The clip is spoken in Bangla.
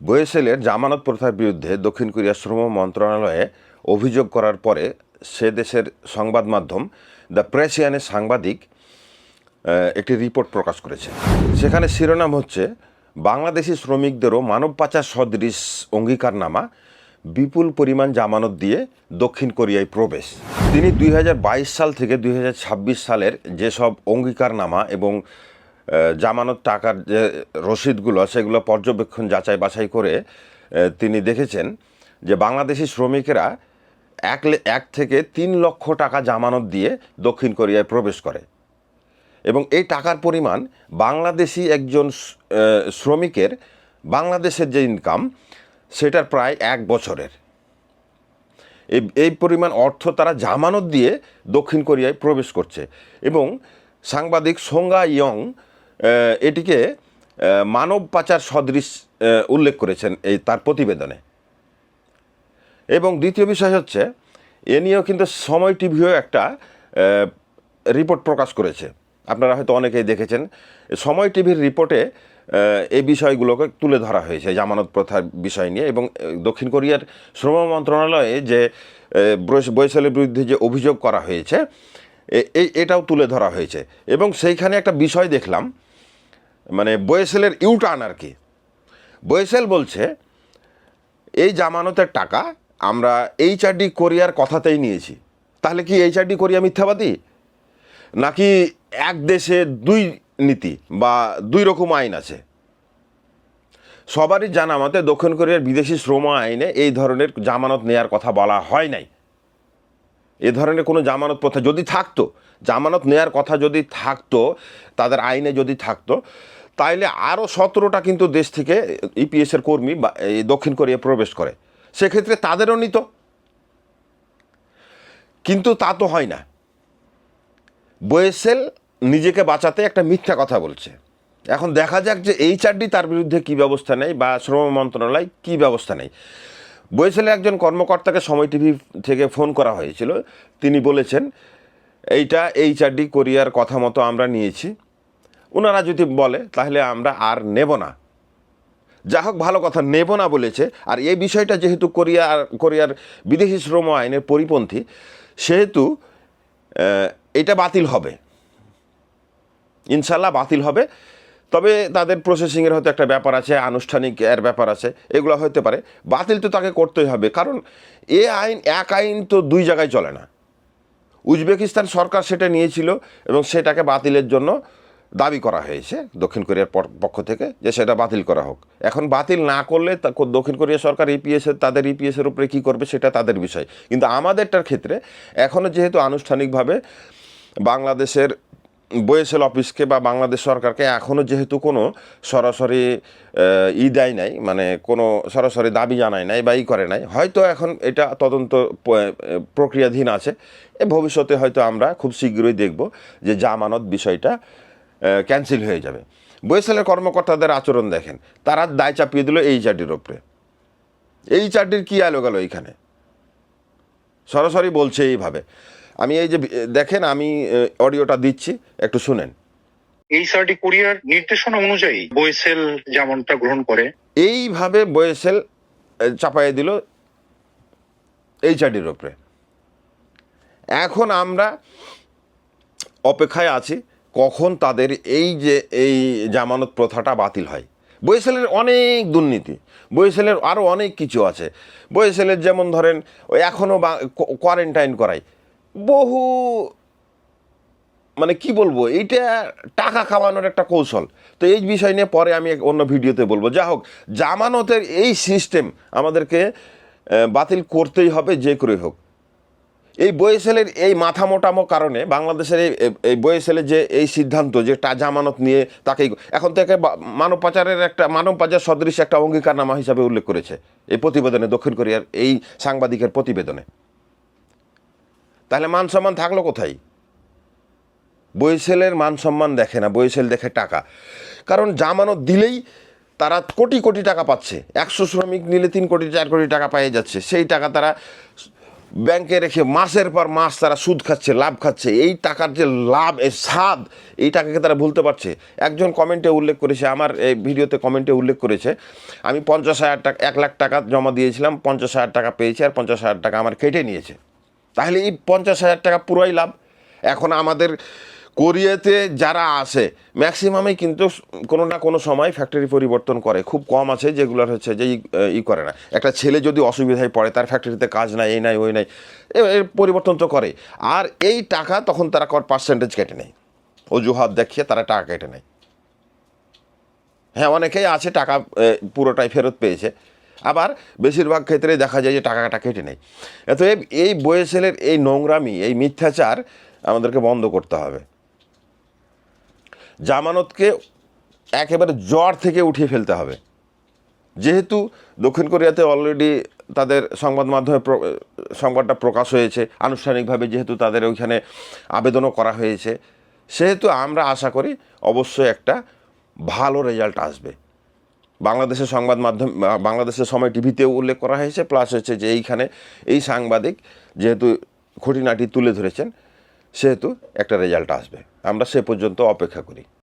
বয়েসেলের জামানত প্রথার বিরুদ্ধে দক্ষিণ কোরিয়ার শ্রম মন্ত্রণালয়ে অভিযোগ করার পরে সে দেশের সংবাদ মাধ্যম দ্য প্রেসিয়ানের সাংবাদিক একটি রিপোর্ট প্রকাশ করেছে। সেখানে শিরোনাম হচ্ছে বাংলাদেশি শ্রমিকদেরও মানব পাচার সদৃশ অঙ্গীকারনামা, বিপুল পরিমাণ জামানত দিয়ে দক্ষিণ কোরিয়ায় প্রবেশ। তিনি 2022 সাল থেকে 2026 সালের যেসব অঙ্গীকারনামা এবং জামানত টাকার যে রসিদগুলো সেগুলো পর্যবেক্ষণ যাচাই বাছাই করে তিনি দেখেছেন যে বাংলাদেশি শ্রমিকেরা 1 থেকে 3 লক্ষ টাকা জামানত দিয়ে দক্ষিণ কোরিয়ায় প্রবেশ করে এবং এই টাকার পরিমাণ বাংলাদেশি একজন শ্রমিকের বাংলাদেশের যে ইনকাম সেটার প্রায় 1 বছরের। এই পরিমাণ অর্থ তারা জামানত দিয়ে দক্ষিণ কোরিয়ায় প্রবেশ করছে এবং সাংবাদিক সোঙ্গা ইয়ং এটিকে মানব পাচার সদৃশ উল্লেখ করেছেন এই তার প্রতিবেদনে। এবং দ্বিতীয় বিষয় হচ্ছে এ নিয়েও কিন্তু সময় টিভিও একটা রিপোর্ট প্রকাশ করেছে, আপনারা হয়তো অনেকেই দেখেছেন। সময় টিভির রিপোর্টে এই বিষয়গুলোকে তুলে ধরা হয়েছে জামানত প্রথার বিষয় নিয়ে, এবং দক্ষিণ কোরিয়ার শ্রম মন্ত্রণালয়ে যে বয়েসেলের বিরুদ্ধে যে অভিযোগ করা হয়েছে এটাও তুলে ধরা হয়েছে। এবং সেইখানে একটা বিষয় দেখলাম, মানে বয়েসেলের ইউটার্ন আর কি। বয়েসেল বলছে এই জামানতের টাকা আমরা HRD কোরিয়ার কথাতেই নিয়েছি। তাহলে কি HRD কোরিয়া মিথ্যাবাদী, নাকি এক দেশে দুই নীতি বা দুই রকম আইন আছে? সবারই জানা মতে দক্ষিণ কোরিয়ার বিদেশি শ্রম আইনে এই ধরনের জামানত নেয়ার কথা বলা হয় নাই। এ ধরনের কোনো জামানত প্রথা যদি থাকতো, জামানত নেয়ার কথা যদি থাকতো, তাদের আইনে যদি থাকতো, তাইলে আরও 17টা কিন্তু দেশ থেকে ইপিএসের কর্মী বা দক্ষিণ কোরিয়া প্রবেশ করে, সেক্ষেত্রে তাদেরও নিত। কিন্তু তা তো হয় না। বয়েসেল নিজেকে বাঁচাতে একটা মিথ্যা কথা বলছে। এখন দেখা যাক যে HRD তার বিরুদ্ধে কী ব্যবস্থা নেয় বা শ্রম মন্ত্রণালয় কী ব্যবস্থা নেয়। বয়েসেলের একজন কর্মকর্তাকে সময় টিভি থেকে ফোন করা হয়েছিল, তিনি বলেছেন এইটা HRD কোরিয়ার কথা মতো আমরা নিয়েছি, ওনারা যদি বলে তাহলে আমরা আর নেব না। যা হোক, ভালো কথা, নেব না বলেছে। আর এই বিষয়টা যেহেতু কোরিয়ার বিদেশি শ্রম আইনের পরিপন্থী, সেহেতু এটা বাতিল হবে, ইনশাল্লাহ বাতিল হবে। তবে তাদের প্রসেসিংয়ের হয়তো একটা ব্যাপার আছে, আনুষ্ঠানিক এর ব্যাপার আছে, এগুলো হতে পারে। বাতিল তো তাকে করতেই হবে, কারণ এক আইন তো দুই জায়গায় চলে না। উজবেকিস্তান সরকার সেটা নিয়েছিল এবং সেটাকে বাতিলের জন্য দাবি করা হয়েছে দক্ষিণ কোরিয়ার পক্ষ থেকে যে সেটা বাতিল করা হোক। এখন বাতিল না করলে দক্ষিণ কোরিয়া সরকার তাদের ইপিএসের উপরে কী করবে সেটা তাদের বিষয়। কিন্তু আমাদেরটার ক্ষেত্রে এখনও যেহেতু আনুষ্ঠানিকভাবে বাংলাদেশের বয়েসেল অফিসকে বা বাংলাদেশ সরকারকে এখনও যেহেতু কোনো সরাসরি দেয় নাই, মানে কোনো সরাসরি দাবি জানায় নাই বা করে নাই, হয়তো এখন এটা তদন্ত প্রক্রিয়াধীন আছে। ভবিষ্যতে হয়তো আমরা খুব শীঘ্রই দেখব যে জামানত বিষয়টা ক্যান্সেল হয়ে যাবে। বয়েসেলের কর্মকর্তাদের আচরণ দেখেন, তারা দায় চাপিয়ে দিল HRDর ওপরে। HRDর কী আলো গেল এইখানে? সরাসরি বলছে এইভাবে। আমি এই যে দেখেন, আমি অডিওটা দিচ্ছি, একটু শুনেন। HRD কোরিয়ার নির্দেশনা অনুযায়ী বয়েসেল যেমনটা গ্রহণ করে, এইভাবে বয়েসেল চাপাই দিল HRDর ওপরে। এখন আমরা অপেক্ষায় আছি কখন তাদের এই জামানত প্রথাটা বাতিল হয়। বয়েসেলের অনেক দুর্নীতি, বয়েসেলের আরও অনেক কিছু আছে। বয়েসেলের যেমন ধরেন ওই এখনও কোয়ারেন্টাইন করায় বহু, মানে কি বলবো, এইটা টাকা কামানোর একটা কৌশল। তো এই বিষয় নিয়ে পরে আমি অন্য ভিডিওতে বলবো। যা হোক, জামানতের এই সিস্টেম আমাদেরকে বাতিল করতেই হবে যে করে হোক। এই বয়েসেলের এই মাথা মোটামো কারণে বাংলাদেশের এই বয়েসেলের যে এই সিদ্ধান্ত যে জামানত নিয়ে তাকেই এখন থেকে মানব পাচার সদৃশ একটা অঙ্গীকারনামা হিসাবে উল্লেখ করেছে এই প্রতিবেদনে, দক্ষিণ কোরিয়ার এই সাংবাদিকের প্রতিবেদনে। তাহলে মান সম্মান থাকলো কোথায়? বয়েসেলের মান সম্মান দেখে না, বয়েসেল দেখে টাকা। কারণ জামানত দিলেই তারা কোটি কোটি টাকা পাচ্ছে। 100 শ্রমিক নিলে 3 কোটি 4 কোটি টাকা পেয়ে যাচ্ছে। সেই টাকা তারা ব্যাংকে রেখে মাসের পর মাস তারা সুদ খাচ্ছে, লাভ খাচ্ছে। এই টাকার যে লাভ, এই স্বাদ, এই টাকাকে তারা ভুলতে পারছে। একজন কমেন্টে উল্লেখ করেছে, আমার এই ভিডিওতে কমেন্টে উল্লেখ করেছে, আমি 50,000 টাকা, 1 লাখ টাকা জমা দিয়েছিলাম, 50,000 টাকা পেয়েছি, আর 50,000 টাকা আমার কেটে নিয়েছে। তাহলে এই 50,000 টাকা পুরোই লাভ। এখন আমাদের কোরিয়াতে যারা আসে ম্যাক্সিমামই কিন্তু কোনো না কোনো সময় ফ্যাক্টরি পরিবর্তন করে। খুব কম আছে যেগুলোর হচ্ছে যে ই করে না। একটা ছেলে যদি অসুবিধায় পড়ে, তার ফ্যাক্টরিতে কাজ নাই, এই নাই ওই নাই, এর পরিবর্তন তো করে। আর এই টাকা তখন তারা পার্সেন্টেজ কেটে নেয়, অজুহাত দেখিয়ে তারা টাকা কেটে নেয়। হ্যাঁ, অনেকেই আছে টাকা পুরোটাই ফেরত পেয়েছে, আবার বেশিরভাগ ক্ষেত্রে দেখা যায় যে টাকাটা কেটে নেয়। অতএব এই বয়েসেলের এই নোংরামি, এই মিথ্যাচার আমাদেরকে বন্ধ করতে হবে। জামানতকে একেবারে জ্বর থেকে উঠিয়ে ফেলতে হবে। যেহেতু দক্ষিণ কোরিয়াতে অলরেডি তাদের সংবাদ মাধ্যমে সংবাদটা প্রকাশ হয়েছে, আনুষ্ঠানিকভাবে যেহেতু তাদের ওইখানে আবেদনও করা হয়েছে, সেহেতু আমরা আশা করি অবশ্যই একটা ভালো রেজাল্ট আসবে। বাংলাদেশের সংবাদ মাধ্যম, বাংলাদেশের সময় টিভিতেও উল্লেখ করা হয়েছে, প্লাস হচ্ছে যে এইখানে এই সাংবাদিক যেহেতু খুঁটিনাটি তুলে ধরেছেন, সেহেতু একটা রেজাল্ট আসবে। আমরা সে পর্যন্ত অপেক্ষা করি।